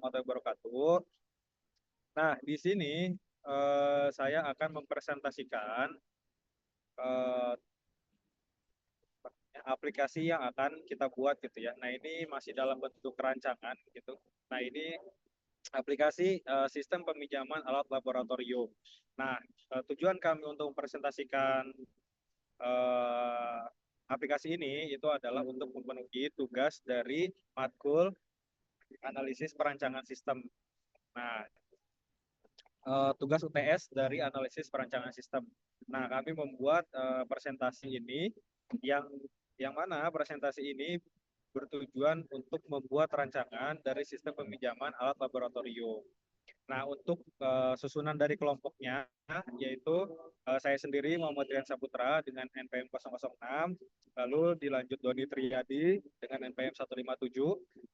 warahmatullahi wabarakatuh. Nah, di sini saya akan mempresentasikan eh, aplikasi yang akan kita buat gitu ya. Nah, ini masih dalam bentuk rancangan gitu. Nah, ini aplikasi sistem peminjaman alat laboratorium. Nah, tujuan kami untuk mempresentasikan eh, aplikasi ini itu adalah untuk memenuhi tugas dari matkul analisis perancangan sistem. Nah, tugas UTS dari analisis perancangan sistem. Nah, kami membuat presentasi ini yang mana presentasi ini bertujuan untuk membuat rancangan dari sistem peminjaman alat laboratorium. Nah, untuk susunan dari kelompoknya, yaitu saya sendiri Muhammad Rian Saputra dengan NPM 006, lalu dilanjut Doni Triadi dengan NPM 157,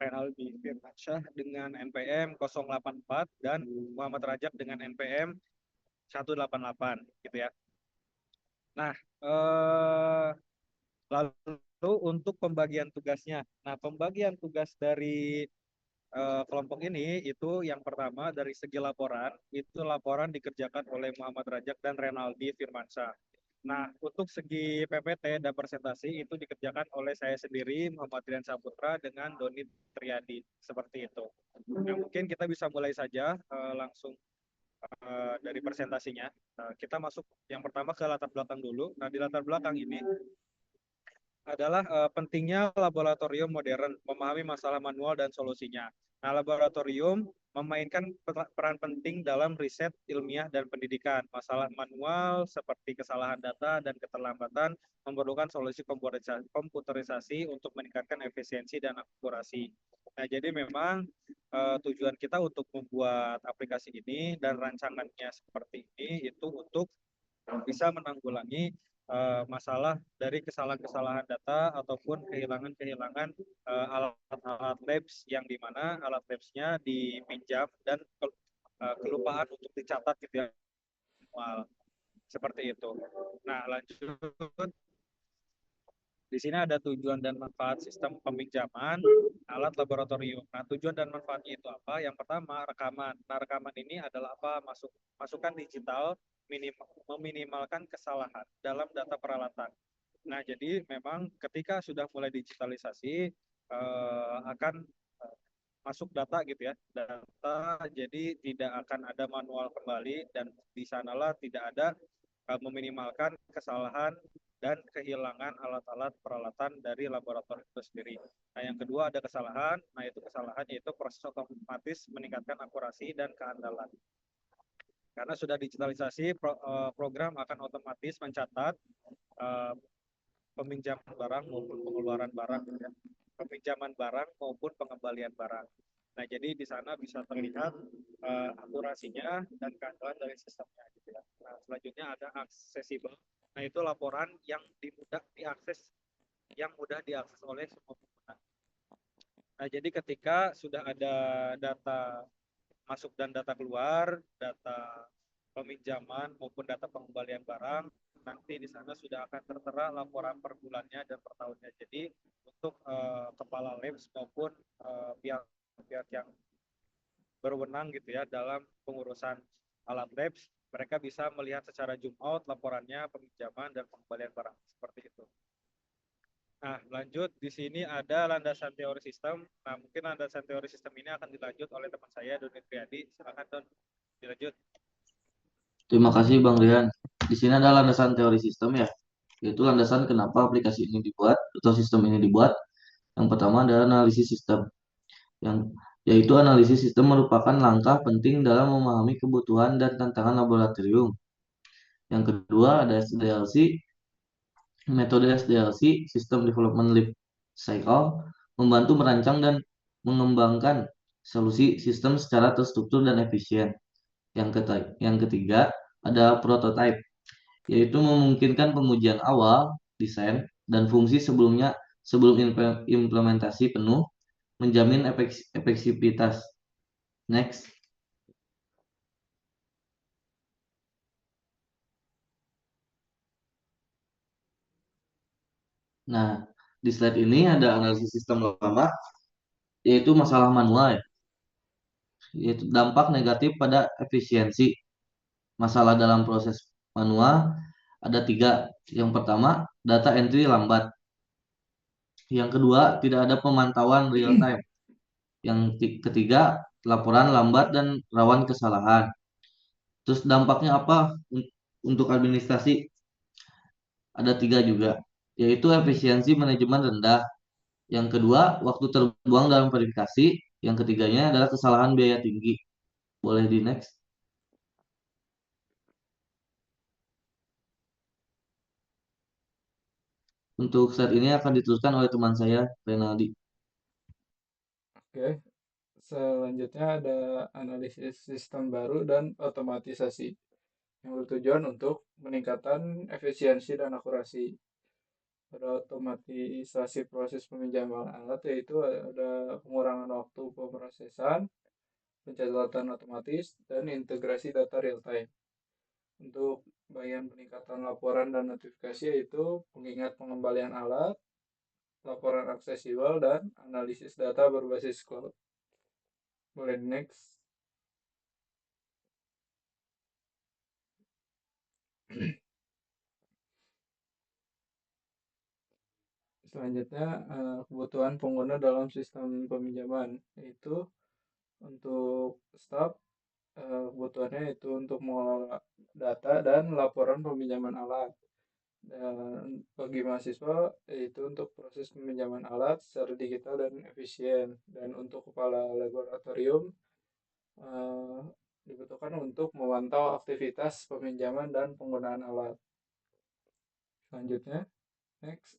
Renaldi Firmansyah dengan NPM 084, dan Muhammad Rajab dengan NPM 188, gitu ya. Nah, lalu untuk pembagian tugasnya. Nah, pembagian tugas dari kelompok ini itu yang pertama dari segi laporan, itu laporan dikerjakan oleh Muhammad Rajak dan Renaldi Firmansyah. Nah, untuk segi PPT dan presentasi itu dikerjakan oleh saya sendiri, Muhammad Rian Saputra dengan Doni Triadi, seperti itu. Nah, mungkin kita bisa mulai saja langsung dari presentasinya. Kita masuk yang pertama ke latar belakang dulu. Nah, di latar belakang ini adalah pentingnya laboratorium modern, memahami masalah manual dan solusinya. Nah, laboratorium memainkan peran penting dalam riset ilmiah dan pendidikan. Masalah manual seperti kesalahan data dan keterlambatan memerlukan solusi komputerisasi untuk meningkatkan efisiensi dan akurasi. Nah, jadi memang tujuan kita untuk membuat aplikasi ini dan rancangannya seperti ini itu untuk bisa menanggulangi masalah dari kesalahan-kesalahan data ataupun kehilangan-kehilangan alat-alat labs yang dimana alat labsnya dipinjam dan kelupaan untuk dicatat gitu ya, seperti itu. Nah, lanjut, di sini ada tujuan dan manfaat sistem peminjaman alat laboratorium. Nah, tujuan dan manfaatnya itu apa? Yang pertama, rekaman. Nah, rekaman ini adalah apa? Masukan digital meminimalkan kesalahan dalam data peralatan. Nah, jadi memang ketika sudah mulai digitalisasi akan masuk data gitu ya, data, jadi tidak akan ada manual kembali dan di sanalah tidak ada meminimalkan kesalahan dan kehilangan alat-alat peralatan dari laboratorium itu sendiri. Nah, yang kedua ada kesalahan. Nah, itu kesalahan yaitu proses otomatis meningkatkan akurasi dan keandalan. Karena sudah digitalisasi, program akan otomatis mencatat uh, peminjaman barang maupun pengeluaran barang, ya. Peminjaman barang maupun pengembalian barang. Nah, jadi di sana bisa terlihat akurasinya dan keandalan dari sistemnya, gitu ya. Nah, selanjutnya ada aksesibel. Nah, itu laporan yang mudah diakses oleh semua pengguna. Nah, jadi ketika sudah ada data masuk dan data keluar, data peminjaman maupun data pengembalian barang, nanti di sana sudah akan tertera laporan per bulannya dan per tahunnya. Jadi untuk kepala labs maupun pihak-pihak yang berwenang gitu ya dalam pengurusan alat labs, mereka bisa melihat secara zoom out laporannya, peminjaman dan pengembalian barang, seperti itu. Nah, lanjut di sini ada landasan teori sistem. Nah, mungkin landasan teori sistem ini akan dilanjut oleh teman saya Doni Triadi. Silakan Don, dilanjut. Terima kasih Bang Rian. Di sini ada landasan teori sistem ya, yaitu landasan kenapa aplikasi ini dibuat atau sistem ini dibuat. Yang pertama adalah analisis sistem, yang yaitu analisis sistem merupakan langkah penting dalam memahami kebutuhan dan tantangan laboratorium. Yang kedua ada SDLC, metode SDLC, System Development Life Cycle, membantu merancang dan mengembangkan solusi sistem secara terstruktur dan efisien. Yang ketiga ada prototype, yaitu memungkinkan pengujian awal, desain, dan fungsi sebelum implementasi penuh, menjamin efektivitas. Next. Nah, di slide ini ada analisis sistem lama, yaitu masalah manual ya. yaitu dampak negatif pada efisiensi. Masalah dalam proses manual ada tiga. Yang pertama, data entry lambat. Yang kedua, tidak ada pemantauan real time. Yang ketiga, laporan lambat dan rawan kesalahan. Terus dampaknya apa untuk administrasi? Ada tiga juga, yaitu efisiensi manajemen rendah. Yang kedua, waktu terbuang dalam verifikasi. Yang ketiganya adalah kesalahan biaya tinggi. Boleh di next. Untuk slide ini akan diteruskan oleh teman saya, Renaldi. Oke, selanjutnya ada analisis sistem baru dan otomatisasi yang bertujuan untuk meningkatkan efisiensi dan akurasi. Pada otomatisasi proses peminjaman alat yaitu ada pengurangan waktu pemrosesan, pencatatan otomatis, dan integrasi data real time. Untuk bagian peningkatan laporan dan notifikasi yaitu pengingat pengembalian alat, laporan aksesibel, dan analisis data berbasis cloud. Boleh next. Selanjutnya, kebutuhan pengguna dalam sistem peminjaman, yaitu untuk staff, kebutuhannya itu untuk mengelola data dan laporan peminjaman alat. Dan bagi mahasiswa, yaitu untuk proses peminjaman alat secara digital dan efisien. Dan untuk kepala laboratorium, eh, dibutuhkan untuk memantau aktivitas peminjaman dan penggunaan alat. Selanjutnya, next.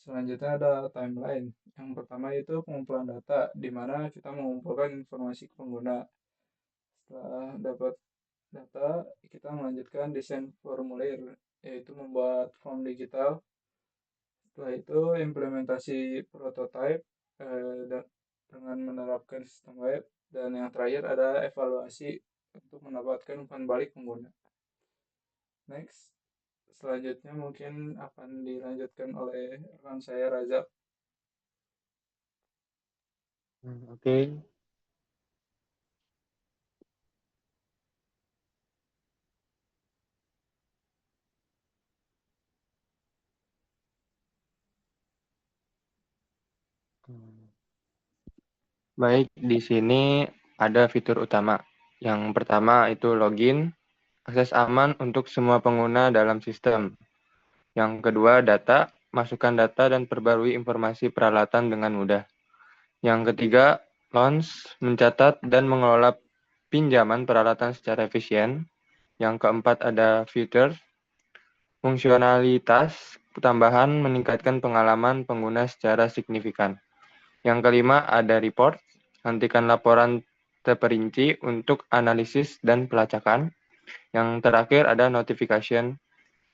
Selanjutnya ada timeline. Yang pertama itu pengumpulan data, di mana kita mengumpulkan informasi ke pengguna. Setelah dapat data, kita melanjutkan desain formulir, yaitu membuat form digital. Setelah itu implementasi prototype dengan menerapkan sistem web. Dan yang terakhir ada evaluasi untuk mendapatkan umpan balik pengguna. Next. Selanjutnya mungkin akan dilanjutkan oleh rekan saya Razak. Oke. Baik, di sini ada fitur utama. Yang pertama itu login, akses aman untuk semua pengguna dalam sistem. Yang kedua, data, masukkan data dan perbarui informasi peralatan dengan mudah. Yang ketiga, launch, mencatat dan mengelola pinjaman peralatan secara efisien. Yang keempat ada fitur, fungsionalitas tambahan meningkatkan pengalaman pengguna secara signifikan. Yang kelima ada report, hentikan laporan terperinci untuk analisis dan pelacakan. Yang terakhir ada notification,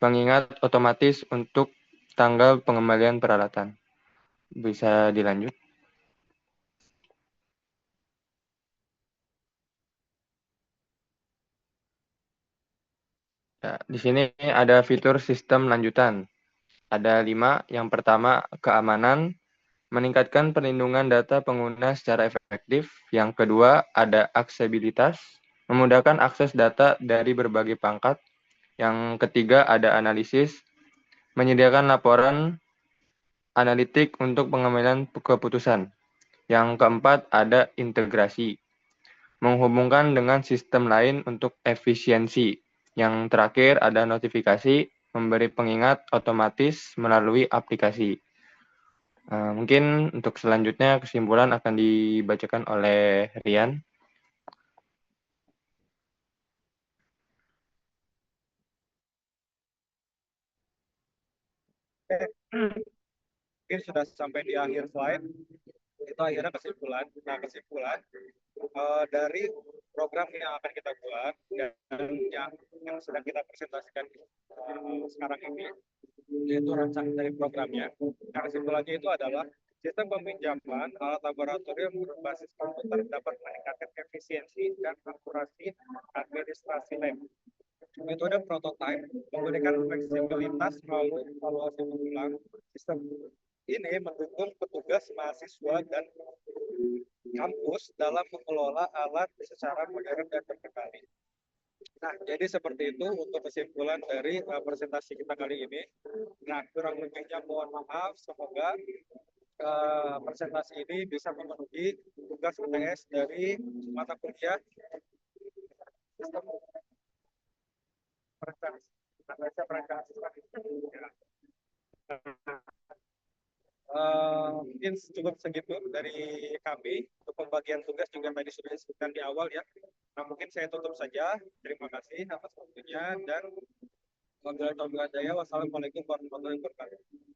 pengingat otomatis untuk tanggal pengembalian peralatan. Bisa dilanjut. Ya, di sini ada fitur sistem lanjutan. Ada 5. Yang pertama, keamanan, meningkatkan perlindungan data pengguna secara efektif. Yang kedua, ada aksesibilitas, memudahkan akses data dari berbagai pangkat. Yang ketiga, ada analisis, menyediakan laporan analitik untuk pengambilan keputusan. Yang keempat, ada integrasi, menghubungkan dengan sistem lain untuk efisiensi. Yang terakhir ada notifikasi, memberi pengingat otomatis melalui aplikasi. Mungkin untuk selanjutnya kesimpulan akan dibacakan oleh Rian. Mungkin sudah sampai di akhir slide. Itu akhirnya kesimpulan. Nah, kesimpulan dari program yang akan kita buat dan yang sedang kita presentasikan sekarang ini, yaitu rancangan dari programnya. Nah, kesimpulannya itu adalah sistem peminjaman alat laboratorium berbasis komputer dapat meningkatkan efisiensi dan akurasi administrasi lab. Metode prototype memberikan fleksibilitas melalui evaluasi berulang sistem ini mendukung petugas mahasiswa dan kampus dalam mengelola alat secara modern dan terkendali. Nah, jadi seperti itu untuk kesimpulan dari presentasi kita kali ini. Nah, kurang lebihnya mohon maaf, semoga presentasi ini bisa memenuhi tugas UTS dari mata kuliah sistem perencanaan sistem. Mungkin cukup segitu dari kami. Untuk pembagian tugas juga tadi sudah disebutkan di awal ya. Nah, mungkin saya tutup saja. Terima kasih atas waktunya dan wassalamualaikum warahmatullahi wabarakatuh.